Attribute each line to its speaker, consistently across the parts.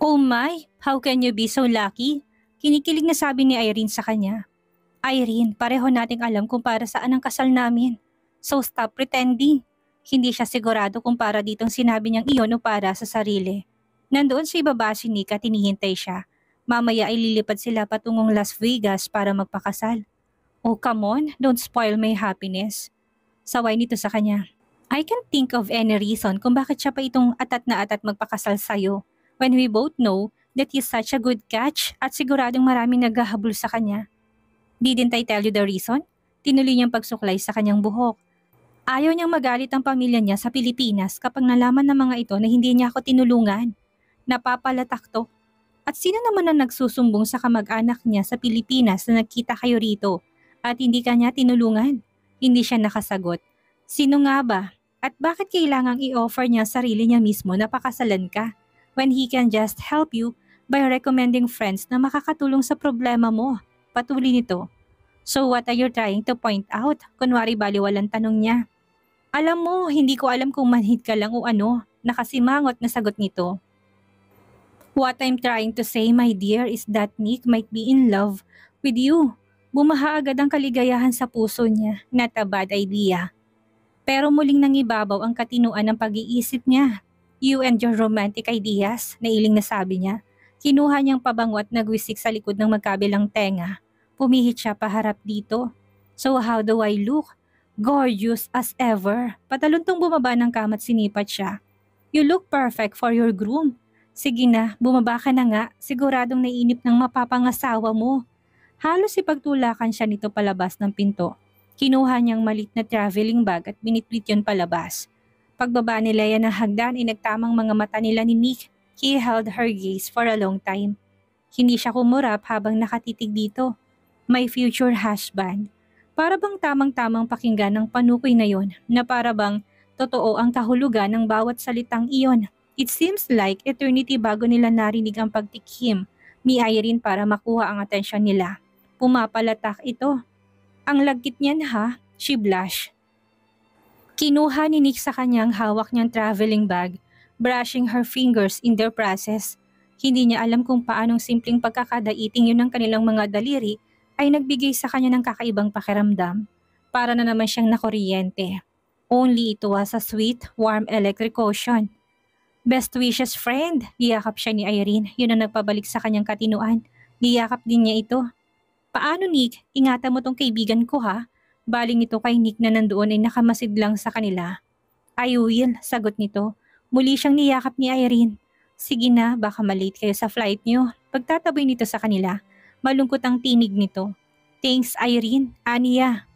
Speaker 1: Oh my, how can you be so lucky? Kinikilig na sabi ni Irene sa kanya. Irene, pareho nating alam kung para saan ang kasal namin. So stop pretending. Hindi siya sigurado kung para ditong sinabi niyang iyon o para sa sarili. Nandoon sa ibaba si Nick at hinihintay siya. Mamaya ay lilipad sila patungong Las Vegas para magpakasal. Oh come on, don't spoil my happiness. Saway nito sa kanya. I can't think of any reason kung bakit siya pa itong atat na atat magpakasal sa'yo when we both know that he's such a good catch at siguradong maraming naghahabol sa kanya. Didn't I tell you the reason? Tinuloy niyang pagsuklay sa kanyang buhok. Ayaw niyang magalit ang pamilya niya sa Pilipinas kapag nalaman ng mga ito na hindi niya ako tinulungan. Napapalatak to. At sino naman ang nagsusumbong sa kamag-anak niya sa Pilipinas na nagkita kayo rito at hindi ka niya tinulungan? Hindi siya nakasagot. Sino nga ba? At bakit kailangang i-offer niya sarili niya mismo na pakasalan ka when he can just help you by recommending friends na makakatulong sa problema mo? Patuloy nito. So what are you trying to point out? Kunwari baliwalang tanong niya. Alam mo, hindi ko alam kung manhid ka lang o ano. Nakasimangot na sagot nito. What I'm trying to say, my dear, is that Nick might be in love with you. Bumaha agad ang kaligayahan sa puso niya. Not a bad idea. Pero muling nangibabaw ang katinuan ng pag-iisip niya. You and your romantic ideas, nailing na sabi niya. Kinuha niyang pabango at nagwisik sa likod ng magkabilang tenga. Pumihit siya paharap dito. So how do I look? Gorgeous as ever. Pataluntong bumaba ng kamat sinipat siya. You look perfect for your groom. Sige na, bumaba ka na nga. Siguradong naiinip ng mapapangasawa mo. Halos ipagtulakan siya nito palabas ng pinto. Kinuha niyang malit na traveling bag at binitbit yun palabas. Pagbaba ni Leia ng hagdan ay nagtamang mga mata nila ni Nick. He held her gaze for a long time. Hindi siya kumurap habang nakatitig dito. My future husband. Para bang tamang-tamang pakinggan ng panukoy na yon na para bang totoo ang kahulugan ng bawat salitang iyon. It seems like eternity bago nila narinig ang pagtikhim ni Irene para makuha ang atensyon nila. Pumapalatak ito. Ang lagkit niyan ha, she blushed. Kinuha ni Nick sa kanyang hawak niyang traveling bag, brushing her fingers in their process. Hindi niya alam kung paanong simpleng pagkakadaiting yun ng kanilang mga daliri ay nagbigay sa kanya ng kakaibang pakiramdam. Para na naman siyang nakuryente. Only it was a sweet, warm electric ocean. Best wishes friend, niyakap siya ni Irene. Yun ang nagpabalik sa kanyang katinuan. Niyakap din niya ito. Paano Nick? Ingatan mo tong kaibigan ko ha? Baling nito kay Nick na nandoon ay nakamasid lang sa kanila. I will, sagot nito. Muli siyang niyakap ni Irene. Sige na, baka malate kayo sa flight niyo. Pagtataboy nito sa kanila. Malungkot ang tinig nito. Thanks Irene, Aniya.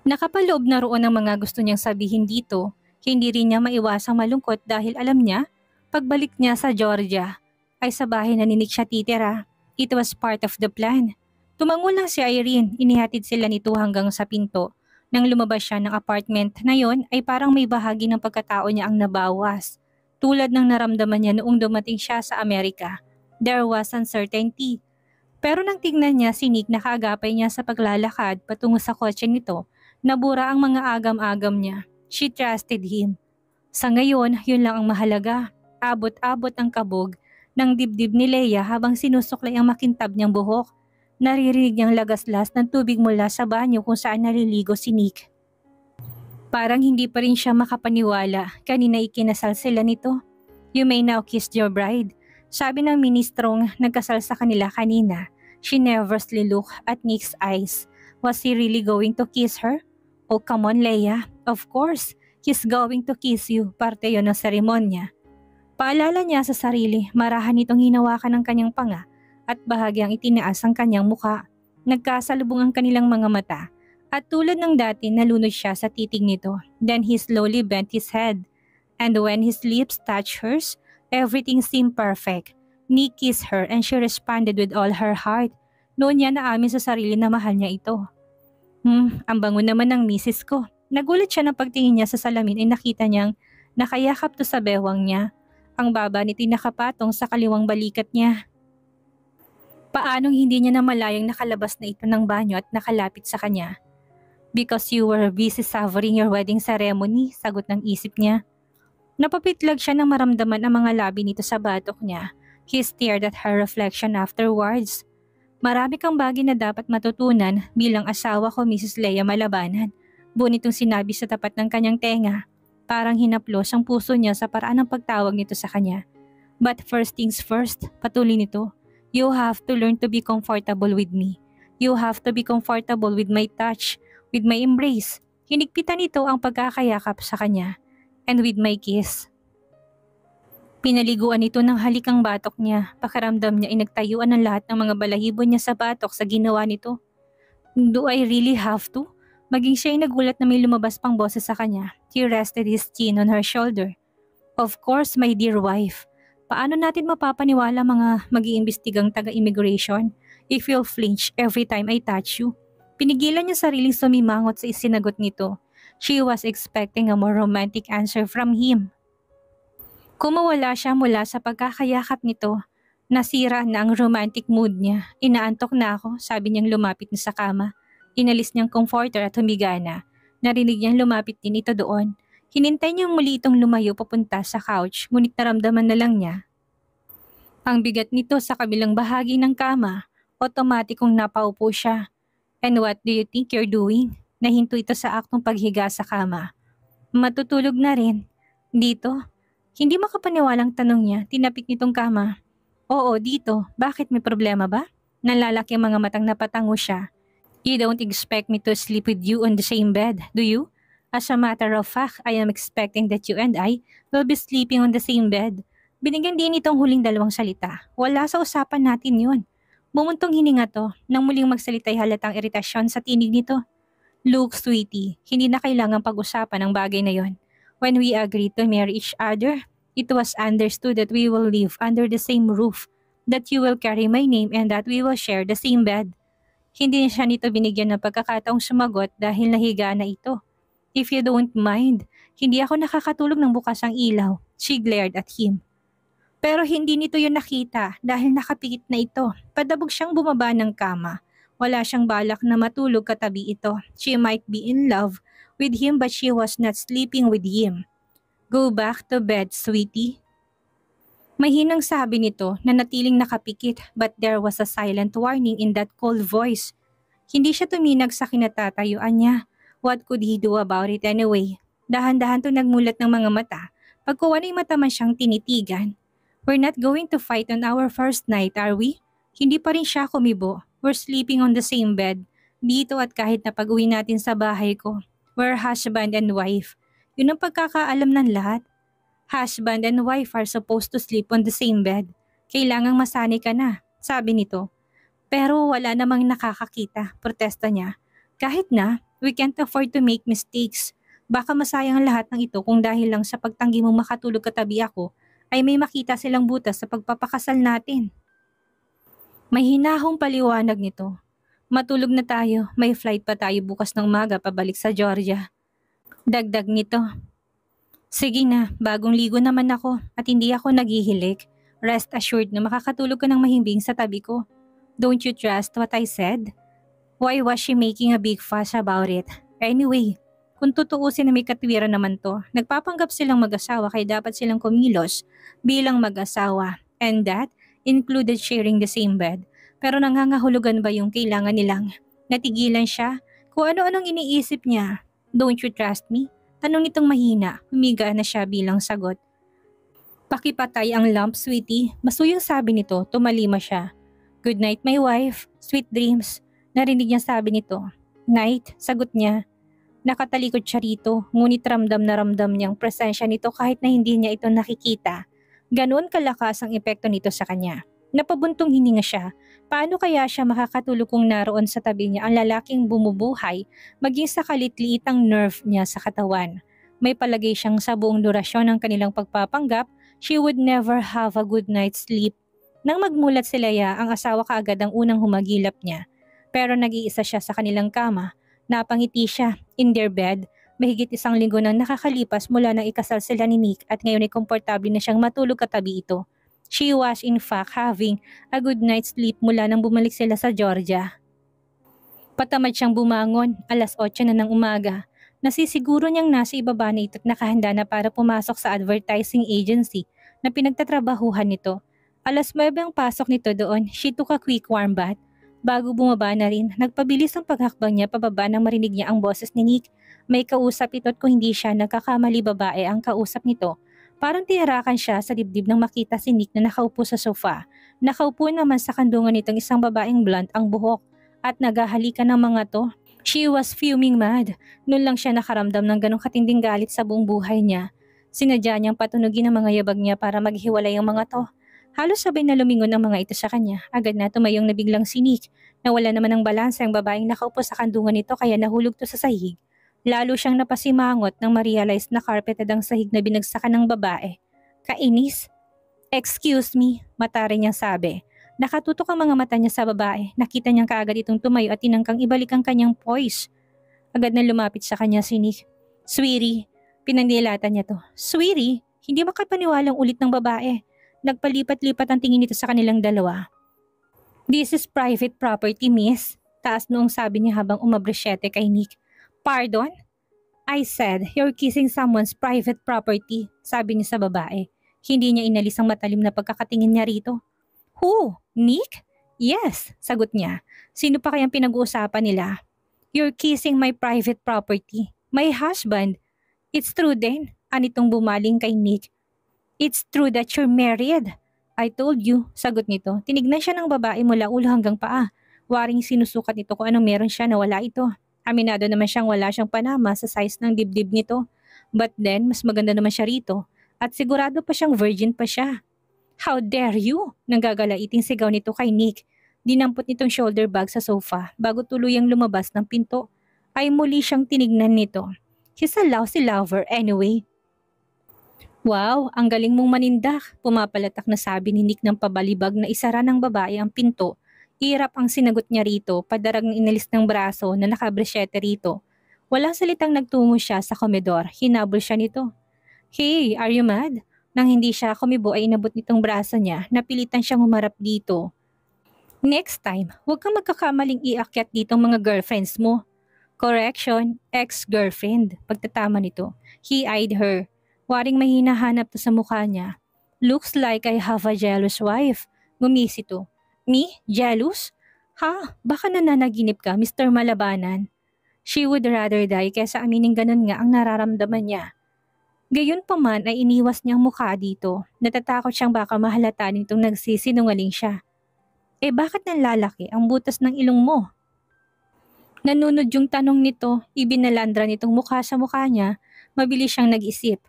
Speaker 1: Nakapaloob na roon ang mga gusto niyang sabihin dito. Hindi rin niya maiwasang malungkot dahil alam niya, pagbalik niya sa Georgia, ay sa bahay na ni Nick siya titira. It was part of the plan. Tumango lang si Irene, inihatid sila nito hanggang sa pinto. Nang lumabas siya ng apartment na yon ay parang may bahagi ng pagkatao niya ang nabawas. Tulad ng naramdaman niya noong dumating siya sa Amerika. There was uncertainty. Pero nang tingnan niya si Nick na kaagapay niya sa paglalakad patungo sa kotse nito, nabura ang mga agam-agam niya. She trusted him. Sa ngayon, yun lang ang mahalaga. Abot-abot ang kabog ng dibdib ni Leia habang sinusuklay ang makintab niyang buhok. Naririnig niyang lagaslas ng tubig mula sa banyo kung saan naliligo si Nick. Parang hindi pa rin siya makapaniwala. Kanina ikinasal sila nito. You may now kiss your bride. Sabi ng ministrong nagkasal sa kanila kanina. She nervously looked at Nick's eyes. Was he really going to kiss her? Oh come on Leia. Of course, he's going to kiss you. Parte yon ng seremonya. Paalala niya sa sarili, marahan itong hinawakan ng kanyang panga at bahagyang itinaas ang kanyang muka. Nagkasalubong ang kanilang mga mata at tulad ng dati nalunod siya sa titig nito. Then he slowly bent his head and when his lips touched hers, everything seemed perfect. Nick kissed her and she responded with all her heart. Noon niya naamin sa sarili na mahal niya ito. Ang bango naman ng misis ko. Nagulat siya ng pagtingin niya sa salamin ay nakita niyang nakayakap to sa bewang niya. Ang baba nito'y nakapatong sa kaliwang balikat niya. Paanong hindi niya namalayang nakalabas na ito ng banyo at nakalapit sa kanya? Because you were busy savoring your wedding ceremony, sagot ng isip niya. Napapitlag siya nang maramdaman ang mga labi nito sa batok niya. He stared at her reflection afterwards. Marami kang bagay na dapat matutunan bilang asawa ko, Mrs. Leia Malabanan. Buo nitong sinabi sa tapat ng kanyang tenga. Parang hinaplos ang puso niya sa paraan ng pagtawag nito sa kanya. But first things first, patuloy nito. You have to learn to be comfortable with me. You have to be comfortable with my touch, with my embrace. Hinigpitan nito ang pagkakayakap sa kanya. And with my kiss. Pinaliguan nito ng halik ang batok niya. Pakiramdam niya ay nagtayuan ng lahat ng mga balahibo niya sa batok sa ginawa nito. Do I really have to? Maging siya ay nagulat na may lumabas pang boses sa kanya. He rested his chin on her shoulder. Of course, my dear wife. Paano natin mapapaniwala mga mag-iimbestigang taga-immigration if you'll flinch every time I touch you? Pinigilan niya sariling sumimangot sa isinagot nito. She was expecting a more romantic answer from him. Kumawala siya mula sa pagkakayakap nito. Nasira na ang romantic mood niya. Inaantok na ako, sabi niyang lumapit na sa kama. Inalis niyang comforter at humiga na. Narinig niyang lumapit din ito doon. Hinintay niyang muli itong lumayo papunta sa couch, ngunit naramdaman na lang niya. Ang bigat nito sa kabilang bahagi ng kama, otomatikong napaupo siya. And what do you think you're doing? Nahinto ito sa aktong paghiga sa kama. Matutulog na rin. Dito? Hindi makapaniwalang tanong niya, tinapik nitong kama. Oo, dito. Bakit, may problema ba? Nalalaki ang mga matang napatango siya. You don't expect me to sleep with you on the same bed, do you? As a matter of fact, I am expecting that you and I will be sleeping on the same bed. Binigyan din itong huling dalawang salita. Wala sa usapan natin yun. Bumuntong hininga to, nang muling magsalita ay halatang iritasyon sa tinig nito. Look, sweetie, hindi na kailangang pag-usapan ang bagay na yon. When we agreed to marry each other, it was understood that we will live under the same roof, that you will carry my name and that we will share the same bed. Hindi siya nito binigyan ng pagkakataong sumagot dahil nahiga na ito. If you don't mind, hindi ako nakakatulog ng bukas ang ilaw. She glared at him. Pero hindi nito yun nakita dahil nakapikit na ito. Padabog siyang bumaba ng kama. Wala siyang balak na matulog katabi ito. She might be in love with him but she was not sleeping with him. Go back to bed, sweetie. Mahinang sabi nito na natiling nakapikit but there was a silent warning in that cold voice. Hindi siya tuminag sa kinatatayuan niya. What could he do about it anyway? Dahan-dahan to nagmulat ng mga mata. Pagkuha ay mata man siyang tinitigan. We're not going to fight on our first night, are we? Hindi pa rin siya kumibo. We're sleeping on the same bed. Dito at kahit na pag-uwi natin sa bahay ko. We're husband and wife. Yun ang pagkakaalam ng lahat. Husband and wife are supposed to sleep on the same bed. Kailangang masanay ka na, sabi nito. Pero wala namang nakakakita, protesta niya. Kahit na, we can't afford to make mistakes. Baka masayang lahat ng ito kung dahil lang sa pagtanggi mong makatulog katabi ako, ay may makita silang butas sa pagpapakasal natin. May hinahong paliwanag nito. Matulog na tayo, may flight pa tayo bukas ng umaga pabalik sa Georgia. Dagdag nito. Sige na, bagong ligo naman ako at hindi ako naghihilik. Rest assured na makakatulog ka ng mahimbing sa tabi ko. Don't you trust what I said? Why was she making a big fuss about it? Anyway, kung tutuusin na may katwiran naman to, nagpapanggap silang mag-asawa kaya dapat silang kumilos bilang mag-asawa. And that included sharing the same bed. Pero nangangahulugan ba yung kailangan nilang natigilan siya? Kung ano-anong iniisip niya. Don't you trust me? Tanong nitong mahina, humiga na siya bilang sagot. Pakipatay ang lamp, sweetie. Masuyang sabi nito, tumalima siya. Good night, my wife. Sweet dreams. Narinig niya sabi nito. Night, sagot niya. Nakatalikod siya rito, ngunit ramdam na ramdam niyang presensya nito kahit na hindi niya ito nakikita. Ganoon kalakas ang epekto nito sa kanya. Napabuntong hininga siya. Paano kaya siya makakatulog kung naroon sa tabi niya ang lalaking bumubuhay maging sa kalitliitang nerve niya sa katawan? May palagay siyang sa buong durasyon ng kanilang pagpapanggap, she would never have a good night's sleep. Nang magmulat si Leia, ang asawa kaagad ang unang humagilap niya. Pero nag-iisa siya sa kanilang kama. Napangiti siya, in their bed. Mahigit isang linggo nang nakakalipas mula nang ikasal sila ni Nick at ngayon ay komportable na siyang matulog katabi ito. She was in fact having a good night's sleep mula nang bumalik sila sa Georgia. Patamad siyang bumangon, 8:00 na ng umaga. Nasisiguro niyang nasa ibaba na ito't nakahanda na para pumasok sa advertising agency na pinagtatrabahuhan nito. Alas 9 ang pasok nito doon. She took a quick warm bath. Bago bumaba na rin, nagpabilis ang paghakbang niya pababa nang marinig niya ang boses ni Nick. May kausap ito't kung hindi siya nagkakamali babae ang kausap nito. Parang tinarakan siya sa dibdib nang makita si Nick na nakaupo sa sofa. Nakaupo naman sa kandungan nitong isang babaeng blunt ang buhok at naghahalikan ng mga to. She was fuming mad. Noon lang siya nakaramdam ng ganong katinding galit sa buong buhay niya. Sinadya niyang patunugin ang mga yabag niya para maghiwalay ang mga to. Halos sabay na lumingon ang mga ito sa kanya. Agad na tumayong na biglang si Nick. Nawala naman ng balanse ang babaeng nakaupo sa kandungan nito kaya nahulog to sa sahig. Lalo siyang napasimangot nang ma-realize na carpeted ang sahig na binagsakan ng babae. Kainis. Excuse me, matari niyang sabi. Nakatutok ang mga mata niya sa babae. Nakita niyang kaagad itong tumayo at tinangkang ibalik ang kanyang poise. Agad na lumapit sa kanya si Nick. Sweetie, pinanilatan niya to. Sweetie, hindi makapaniwalang ulit ng babae. Nagpalipat-lipat ang tingin nito sa kanilang dalawa. This is private property, miss. Taas noong sabi niya habang umabresyete kay Nick. Pardon? I said, you're kissing someone's private property, sabi niya sa babae. Hindi niya inalis ang matalim na pagkakatingin niya rito. Who? Nick? Yes, sagot niya. Sino pa kayang pinag-uusapan nila? You're kissing my private property. My husband. It's true din, anitong bumaling kay Nick. It's true that you're married. I told you, sagot nito. Tinignan siya ng babae mula ulo hanggang paa. Waring sinusukat nito kung anong meron siya na wala ito. Aminado naman siyang wala siyang panama sa size ng dibdib nito. But then, mas maganda naman siya rito. At sigurado pa siyang virgin pa siya. How dare you? Nanggagalaiting sigaw nito kay Nick. Dinampot nitong shoulder bag sa sofa bago tuluyang lumabas ng pinto. Ay muli siyang tinignan nito. He's a lousy lover anyway. Wow, ang galing mong manindak. Pumapalatak na sabi ni Nick ng pabalibag na isara ng babae ang pinto. Irap ang sinagot niya rito, padarag ng inalis ng braso na nakabresyete rito. Walang salitang nagtungo siya sa komedor, hinabol siya nito. Hey, are you mad? Nang hindi siya kumibo ay inabot nitong braso niya, napilitan siyang humarap dito. Next time, huwag kang magkakamaling iakyat ditong mga girlfriends mo. Correction, ex-girlfriend, pagtatama nito. He eyed her. Waring may hinahanap to sa mukha niya. Looks like I have a jealous wife. Ngumisi to. Me? Jealous? Ha? Baka nananaginip ka, Mr. Malabanan. She would rather die kaysa aminin ganun nga ang nararamdaman niya. Gayon pa man ay iniwas niyang mukha dito. Natatakot siyang baka mahalata nitong nagsisinungaling siya. Eh bakit nanlalaki ang butas ng ilong mo? Nanunod yung tanong nito, ibinalandra nitong mukha sa mukha niya, mabilis siyang nag-isip.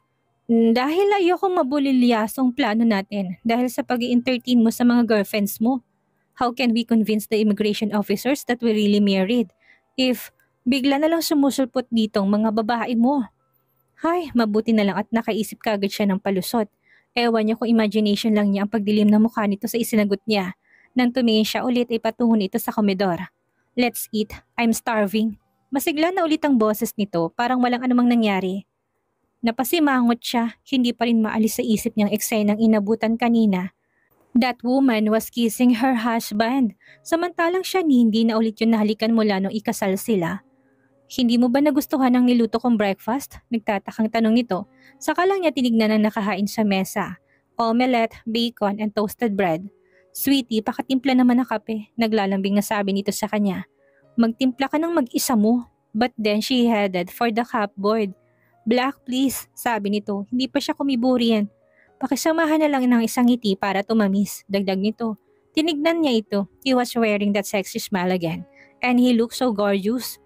Speaker 1: Dahil ayoko mabulilyasong plano natin dahil sa pag-i-entertain mo sa mga girlfriends mo. How can we convince the immigration officers that we're really married if bigla na lang sumusulpot ditong mga babae mo? Hay, mabuti na lang at nakaisip kagad siya ng palusot. Ewan niya kung imagination lang niya ang pagdilim ng mukha nito sa isinagot niya. Nang tumingin siya ulit ay patungo nito sa komedor. Let's eat, I'm starving. Masigla na ulit ang boses nito, parang walang anumang nangyari. Napasimangot siya, hindi pa rin maalis sa isip niyang eksenang inabutan kanina. That woman was kissing her husband, samantalang siya hindi na ulit yun nahalikan mula nung ikasal sila. Hindi mo ba nagustuhan ang niluto kong breakfast? Nagtatakang tanong nito, saka lang niya tinignan ang nakahain sa mesa. Omelette, bacon, and toasted bread. Sweetie, pakatimpla naman ng kape, naglalambing na sabi nito sa kanya. Magtimpla ka ng mag-isa mo. But then she headed for the cupboard. Black please, sabi nito, hindi pa siya kumiburian. Pakisamahan na lang ng isang ngiti para tumamis, dagdag nito. Tinignan niya ito, he was wearing that sexy smile again, and he looked so gorgeous.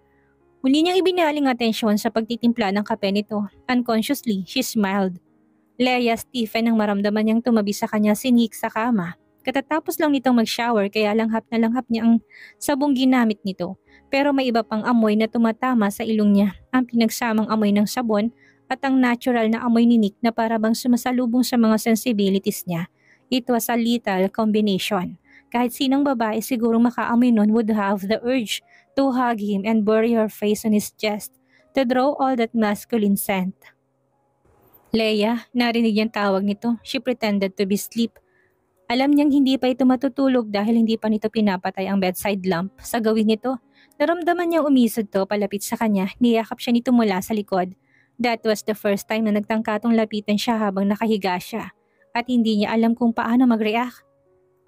Speaker 1: Muli niyang ibinaling atensyon sa pagtitimpla ng kape nito. Unconsciously, she smiled. Leia Stephen ang maramdaman niyang tumabi sa kanya si Nick sa kama. Katatapos lang nitong mag-shower kaya langhap na langhap niya ang sabong ginamit nito. Pero may iba pang amoy na tumatama sa ilong niya, ang pinagsamang amoy ng sabon at ang natural na amoy ni Nick na para bang sumasalubong sa mga sensibilities niya. It was a lethal combination. Kahit sinong babae siguro makaamoy nun would have the urge to hug him and bury her face on his chest to draw all that masculine scent. Leia, narinig niyang tawag nito. She pretended to be asleep. Alam niyang hindi pa ito matutulog dahil hindi pa nito pinapatay ang bedside lamp. Sa gawin nito, Naramdaman niyang umisod to palapit sa kanya, niyakap siya nito mula sa likod. That was the first time na nagtangkatong lapitan siya habang nakahiga siya. At hindi niya alam kung paano mag-react.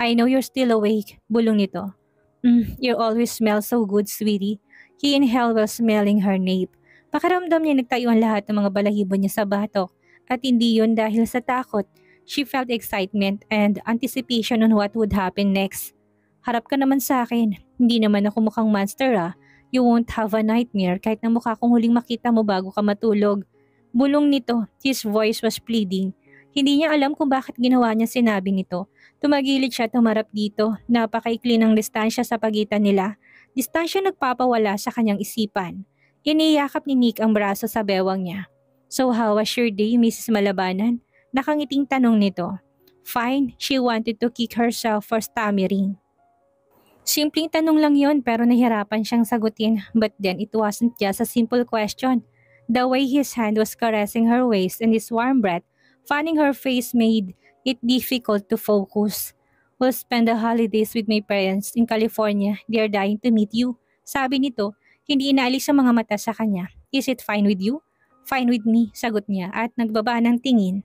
Speaker 1: I know you're still awake, bulong nito. You always smell so good, sweetie. He inhaled while smelling her nape. Pakiramdam niya nagtayo ang lahat ng mga balahibo niya sa batok. At hindi yun dahil sa takot. She felt excitement and anticipation on what would happen next. Harap ka naman sa akin. Hindi naman ako mukhang monster ah. You won't have a nightmare kahit na mukha kong huling makita mo bago ka matulog. Bulong nito. His voice was pleading. Hindi niya alam kung bakit ginawa niya sinabi nito. Tumagilid siya tumarap dito. Napakaikli ng distansya sa pagitan nila. Distansya nagpapawala sa kanyang isipan. Iniyakap ni Nick ang braso sa bewang niya. So how was your day, Mrs. Malabanan? Nakangiting tanong nito. Fine, she wanted to kick herself for stammering. Simpleng tanong lang yon pero nahirapan siyang sagutin, but then it wasn't just a simple question. The way his hand was caressing her waist and his warm breath fanning her face made it difficult to focus. We'll spend the holidays with my parents in California. They are dying to meet you. Sabi nito, hindi inaalis ang mga mata sa kanya. Is it fine with you? Fine with me, sagot niya at nagbaba ng tingin.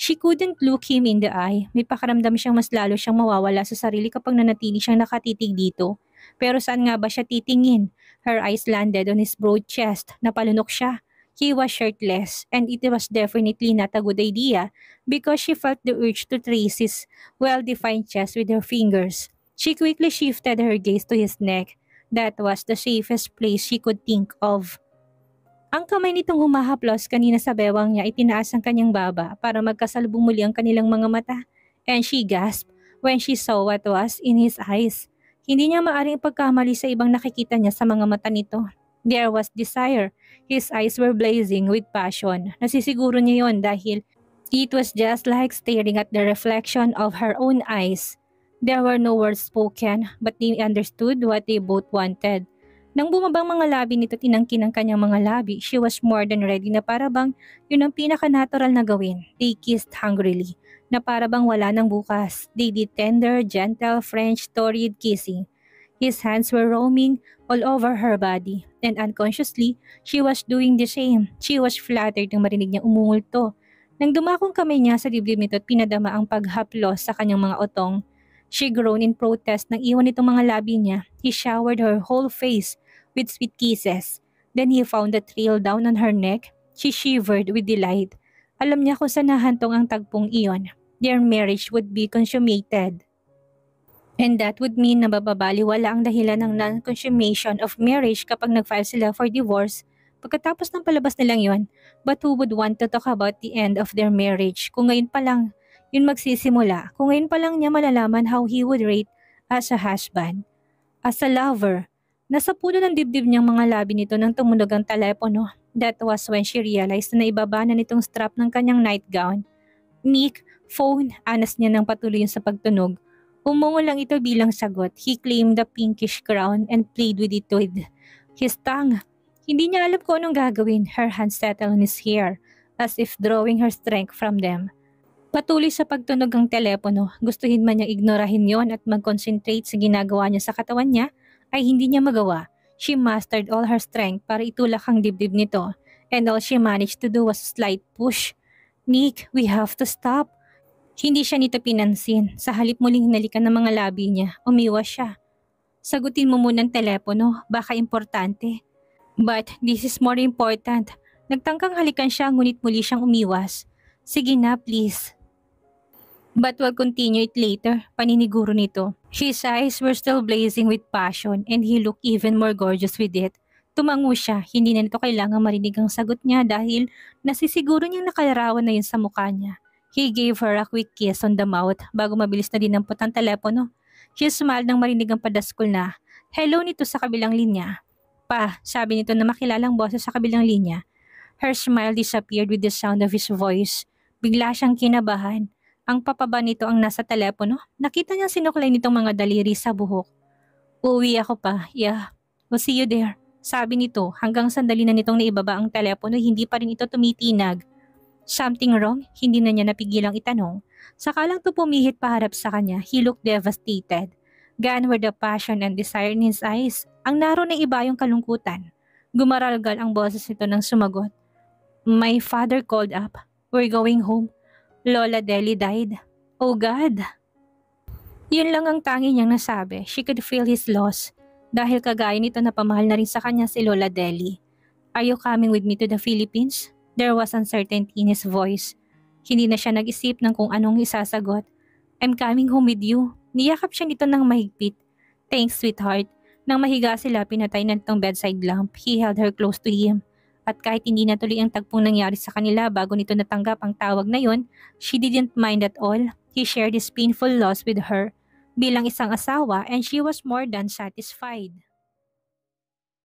Speaker 1: She couldn't look him in the eye. May pakaramdam siyang mas lalo siyang mawawala sa sarili kapag nanatili siyang nakatitig dito. Pero saan nga ba siya titingin? Her eyes landed on his broad chest. Napalunok siya. He was shirtless and it was definitely not a good idea because she felt the urge to trace his well-defined chest with her fingers. She quickly shifted her gaze to his neck. That was the safest place she could think of. Ang kamay nitong humahaplos kanina sa bewang niya itinaas ang kanyang baba para magkasalubong muli ang kanilang mga mata. And she gasped when she saw what was in his eyes. Hindi niya maaring pagkamali sa ibang nakikita niya sa mga mata nito. There was desire. His eyes were blazing with passion. Nasisiguro niya yon dahil it was just like staring at the reflection of her own eyes. There were no words spoken but they understood what they both wanted. Nang bumabang mga labi nito tinangkin ang kanyang mga labi, she was more than ready na parabang yun ang pinaka-natural na gawin. They kissed hungrily, na parabang wala nang bukas. They did tender, gentle, French, torrid kissing. His hands were roaming all over her body, and unconsciously, she was doing the same. She was flattered nang marinig niyang umungulto. Nang dumakong kamay niya sa dibdib nito at pinadama ang paghaplos sa kanyang mga otong, she groaned in protest nang iwan itong mga labi niya. He showered her whole face with sweet kisses. Then he found a trail down on her neck. She shivered with delight. Alam niya kung saan nahantong ang tagpong iyon. Their marriage would be consummated. And that would mean na bababaliwala ang dahilan ng non-consummation of marriage kapag nag-file sila for divorce. Pagkatapos ng palabas nilang yon, but who would want to talk about the end of their marriage kung ngayon pa lang yun magsisimula, kung ngayon pa lang niya malalaman how he would rate as a husband, as a lover. Nasa puno ng dibdib niyang mga labi nito nang tumunog ang telepono. That was when she realized na ibaba na nitong strap ng kanyang nightgown. Nick, phone, anas niya ng patuloy sa pagtunog. Umungo lang ito bilang sagot. He claimed the pinkish crown and played with it with his tongue. Hindi niya alam kung anong gagawin. Her hands settled on his hair, as if drawing her strength from them. Patuloy sa pagtunog ang telepono. Gustuhin man niyang ignorahin yon at mag-concentrate sa ginagawa niya sa katawan niya, ay hindi niya magawa. She mastered all her strength para itulak ang dibdib nito, and all she managed to do was a slight push. Nick, we have to stop. Hindi siya nito pinansin. Sa halip muling hinalikan ng mga labi niya, umiwas siya. Sagutin mo muna ang telepono, baka importante. But this is more important. Nagtangkang halikan siya ngunit muli siyang umiwas. Sige na, please. But we'll continue it later, paniniguro nito. His eyes were still blazing with passion and he looked even more gorgeous with it. Tumango siya, hindi na nito kailangang marinig ang sagot niya dahil nasisiguro niyang nakalarawan na yun sa mukha niya. He gave her a quick kiss on the mouth bago mabilis na dinampot ang telepono. She smiled nang marinig ang padaskol na, "Hello" nito sa kabilang linya. "Pa," sabi nito na makilalang boses sa kabilang linya. Her smile disappeared with the sound of his voice. Bigla siyang kinabahan. Ang papaba nito ang nasa telepono. Nakita niyang sinuklay nitong mga daliri sa buhok. "Uuwi ako pa, yeah. We'll see you there." Sabi nito hanggang sandali na nitong naibaba ang telepono hindi pa rin ito tumitinag. Something wrong? Hindi na niya napigilang itanong. Sakalang to pumihit paharap sa kanya, he looked devastated. Gone were the passion and desire in his eyes. Ang naroon ay iba yung kalungkutan. Gumaralgal ang boses nito nang sumagot. My father called up. We're going home. Lola Deli died. Oh God! Yun lang ang tangi niyang nasabi. She could feel his loss. Dahil kagaya nito na pamahal na rin sa kanya si Lola Deli. Are you coming with me to the Philippines? There was uncertainty in his voice. Hindi na siya nag-isip ng kung anong isasagot. I'm coming home with you. Niyakap siya nito ng mahigpit. Thanks, sweetheart. Nang mahiga sila, pinatay na itong bedside lamp. He held her close to him. At kahit hindi natuloy ang tagpong nangyari sa kanila bago nito natanggap ang tawag na yon, she didn't mind at all. He shared his painful loss with her bilang isang asawa and she was more than satisfied.